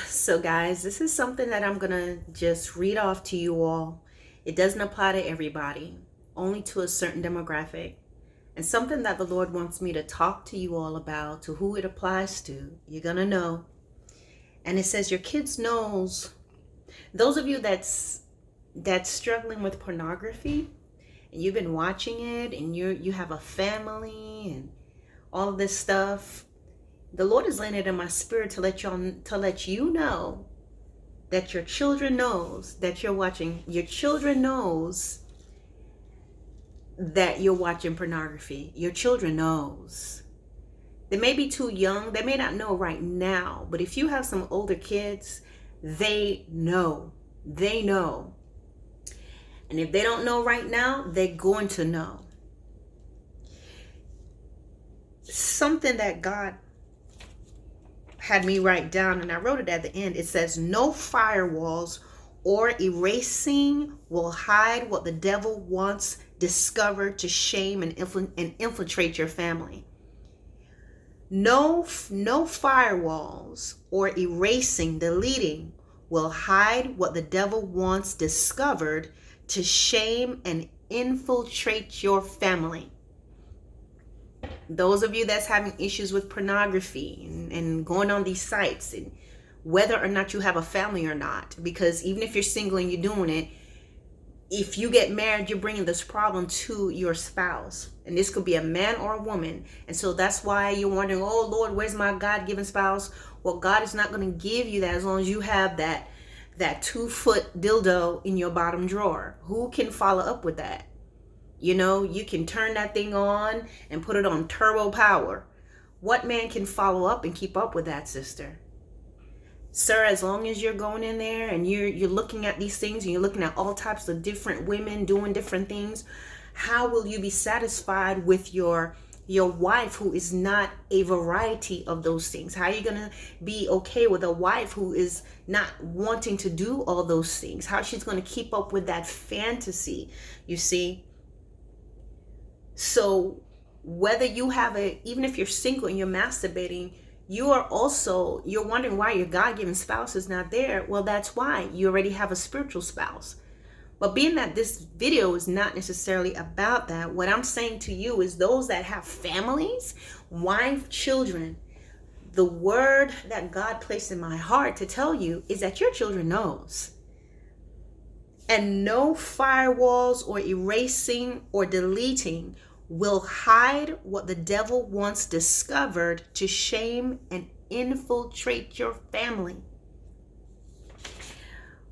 So guys, this is something that I'm gonna just read off to you all. It doesn't apply to everybody, only to a certain demographic. And something that the Lord wants me to talk to you all about, to who it applies to. You're gonna know. And it says your kids knows. Those of you that's struggling with pornography and you've been watching it and you have a family and all of this stuff, the Lord is laying it in my spirit to let you know that your children knows that you're watching. Your children knows that you're watching pornography. Your children knows. They may be too young. They may not know right now. But if you have some older kids, they know. They know. And if they don't know right now, they're going to know. Something that God had me write down, and I wrote it at the end. It says, no firewalls or erasing will hide what the devil wants discovered to shame and infiltrate your family. No firewalls or erasing, deleting will hide what the devil wants discovered to shame and infiltrate your family. Those of you that's having issues with pornography and going on these sites, and whether or not you have a family or not, because even if you're single and you're doing it, if you get married, you're bringing this problem to your spouse. And this could be a man or a woman. And so that's why you're wondering, oh Lord, where's my God-given spouse? Well, God is not going to give you that as long as you have that 2-foot dildo in your bottom drawer. Who can follow up with that? You know, you can turn that thing on and put it on turbo power. What man can follow up and keep up with that, sister? Sir, as long as you're going in there and you're looking at these things and you're looking at all types of different women doing different things, how will you be satisfied with your wife who is not a variety of those things? How are you going to be okay with a wife who is not wanting to do all those things? How she's going to keep up with that fantasy, you see? So whether you have even if you're single and you're masturbating, you're wondering why your God-given spouse is not there. Well, that's why you already have a spiritual spouse. But being that this video is not necessarily about that, what I'm saying to you is those that have families, wife, children, the word that God placed in my heart to tell you is that your children knows. And no firewalls or erasing or deleting will hide what the devil wants discovered to shame and infiltrate your family.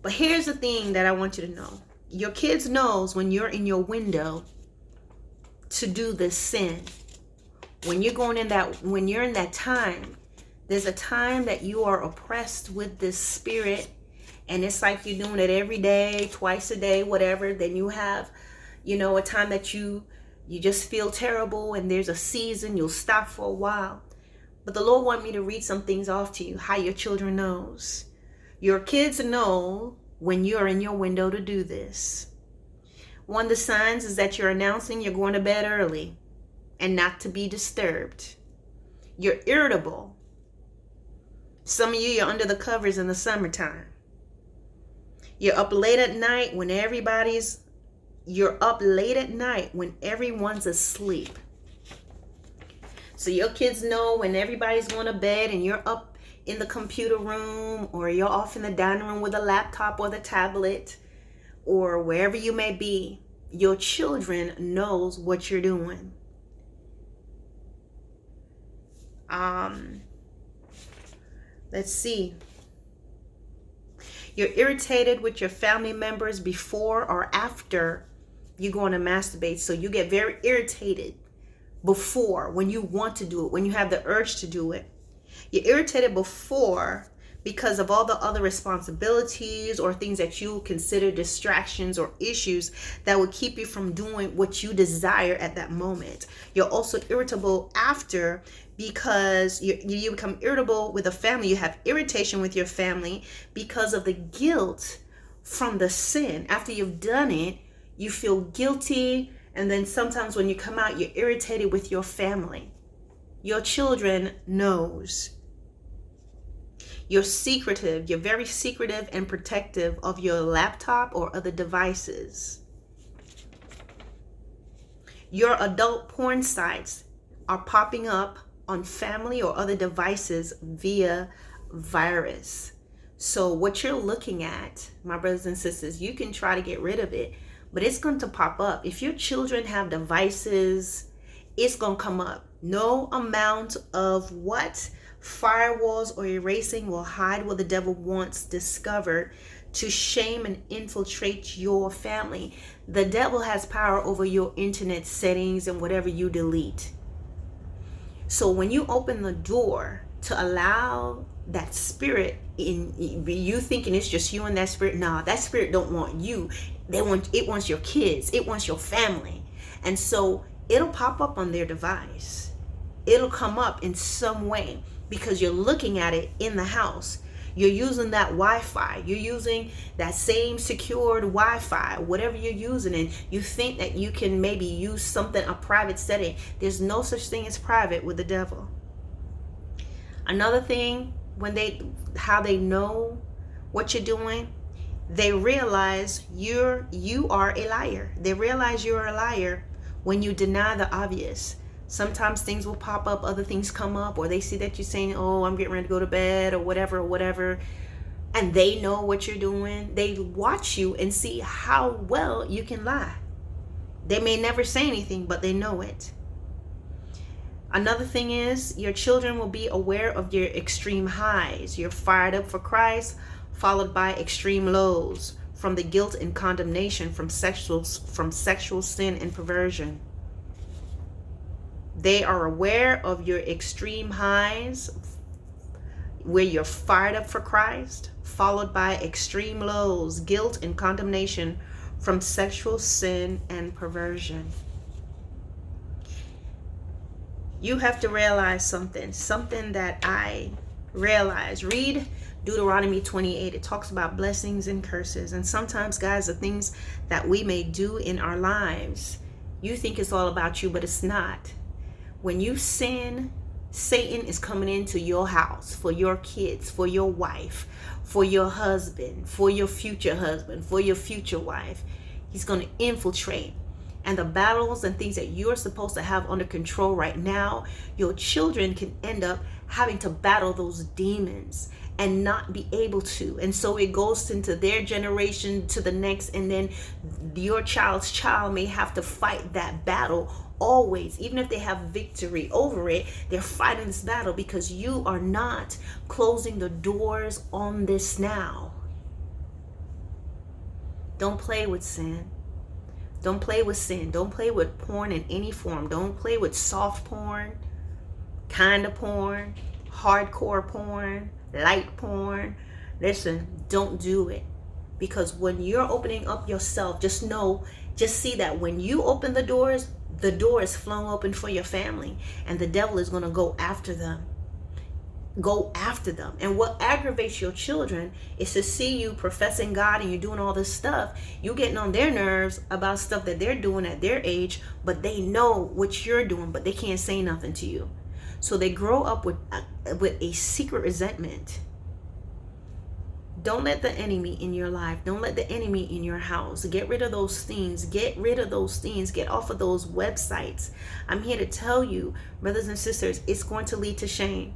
But here's the thing that I want you to know. Your kids knows when you're in your window to do this sin. When you're in that time, there's a time that you are oppressed with this spirit, and it's like you're doing it every day, twice a day, whatever. Then you have, a time that you just feel terrible, and there's a season, you'll stop for a while. But the Lord want me to read some things off to you, how your children knows. Your kids know when you're in your window to do this. One of the signs is that you're announcing you're going to bed early and not to be disturbed. You're irritable. Some of you are under the covers in the summertime. You're up late at night when everyone's asleep. So your kids know when everybody's going to bed and you're up in the computer room, or you're off in the dining room with a laptop or the tablet, or wherever you may be. Your children knows what you're doing. Let's see. You're irritated with your family members before or after you go on to masturbate. So you get very irritated before, when you want to do it, when you have the urge to do it. You're irritated before because of all the other responsibilities or things that you consider distractions or issues that would keep you from doing what you desire at that moment. You're also irritable after, because you become irritable with a family. You have irritation with your family because of the guilt from the sin. After you've done it, you feel guilty, and then sometimes when you come out, you're irritated with your family. Your children knows. You're secretive. You're very secretive and protective of your laptop or other devices. Your adult porn sites are popping up on family or other devices via virus. So what you're looking at, my brothers and sisters, you can try to get rid of it, but it's going to pop up. If your children have devices, it's going to come up. No amount of what firewalls or erasing will hide what the devil wants discovered to shame and infiltrate your family. The devil has power over your internet settings and whatever you delete. So when you open the door to allow that spirit in you, thinking it's just you and that spirit, nah, that spirit don't want you. It wants your kids, it wants your family. And so it'll pop up on their device. It'll come up in some way because you're looking at it in the house. You're using that Wi-Fi. You're using that same secured Wi-Fi, whatever you're using, and you think that you can maybe use something, a private setting. There's no such thing as private with the devil. Another thing, how they know what you're doing, they realize you are a liar. They realize you're a liar when you deny the obvious. Sometimes things will pop up, other things come up, or they see that you're saying, oh, I'm getting ready to go to bed, or whatever, and they know what you're doing. They watch you and see how well you can lie. They may never say anything, but they know it. Another thing is, your children will be aware of your extreme highs. You're fired up for Christ, followed by extreme lows from the guilt and condemnation from sexual sin and perversion. They are aware of your extreme highs, where you're fired up for Christ, followed by extreme lows, guilt and condemnation from sexual sin and perversion. You have to realize something that I realize. Read Deuteronomy 28. It talks about blessings and curses. And sometimes, guys, the things that we may do in our lives, you think it's all about you, but it's not. When you sin, Satan is coming into your house for your kids, for your wife, for your husband, for your future husband, for your future wife. He's going to infiltrate. And the battles and things that you're supposed to have under control right now, your children can end up having to battle those demons and not be able to. And so it goes into their generation to the next, and then your child's child may have to fight that battle always. Even if they have victory over it, they're fighting this battle because you are not closing the doors on this now. Don't play with sin. Don't play with sin. Don't play with porn in any form. Don't play with soft porn, kind of porn, hardcore porn, light porn. Listen, don't do it. Because when you're opening up yourself, just see that when you open the door is flung open for your family, and the devil is going to go after them. And what aggravates your children is to see you professing God and you're doing all this stuff. You getting on their nerves about stuff that they're doing at their age, but they know what you're doing, but they can't say nothing to you. So they grow up with a secret resentment. Don't let the enemy in your life, don't let the enemy in your house. Get rid of those things. Get rid of those things. Get off of those websites. I'm here to tell you, brothers and sisters, it's going to lead to shame.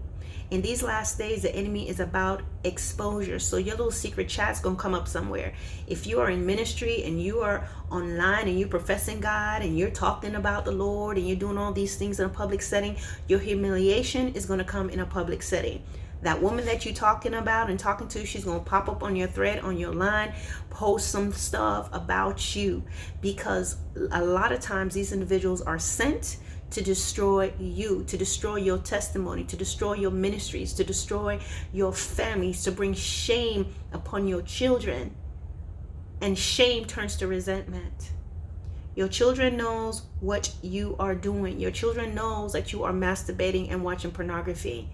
In these last days, the enemy is about exposure. So your little secret chat's going to come up somewhere. If you are in ministry and you are online and you're professing God and you're talking about the Lord and you're doing all these things in a public setting, your humiliation is going to come in a public setting. That woman that you're talking about and talking to, she's going to pop up on your thread, on your line, post some stuff about you. Because a lot of times these individuals are sent to destroy you, to destroy your testimony, to destroy your ministries, to destroy your families, to bring shame upon your children. And shame turns to resentment. Your children knows what you are doing. Your children knows that you are masturbating and watching pornography.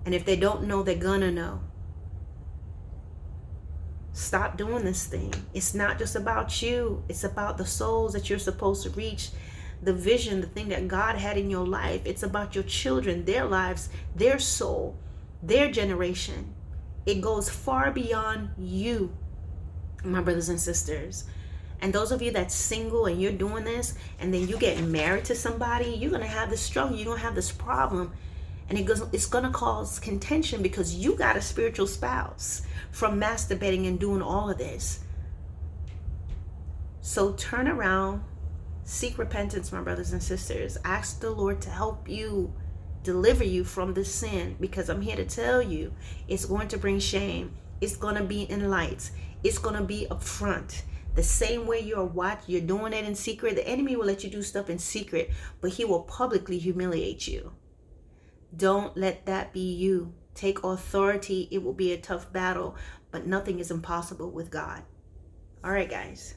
And if they don't know, they're gonna know. Stop doing this thing. It's not just about you. It's about the souls that you're supposed to reach. The vision, the thing that God had in your life. It's about your children, their lives, their soul. their generation. It goes far beyond you, my brothers and sisters. And those of you that's single and you're doing this, and then you get married to somebody, you're going to have this struggle. You're going to have this problem. And it's going to cause contention because you got a spiritual spouse from masturbating and doing all of this. So turn around, seek repentance, my brothers and sisters. Ask the Lord to help you, deliver you from this sin, because I'm here to tell you, it's going to bring shame. It's going to be in lights. It's going to be up front. The same way you're doing it in secret, the enemy will let you do stuff in secret, but he will publicly humiliate you. Don't let that be you. Take authority. It will be a tough battle, but nothing is impossible with God. All right, guys.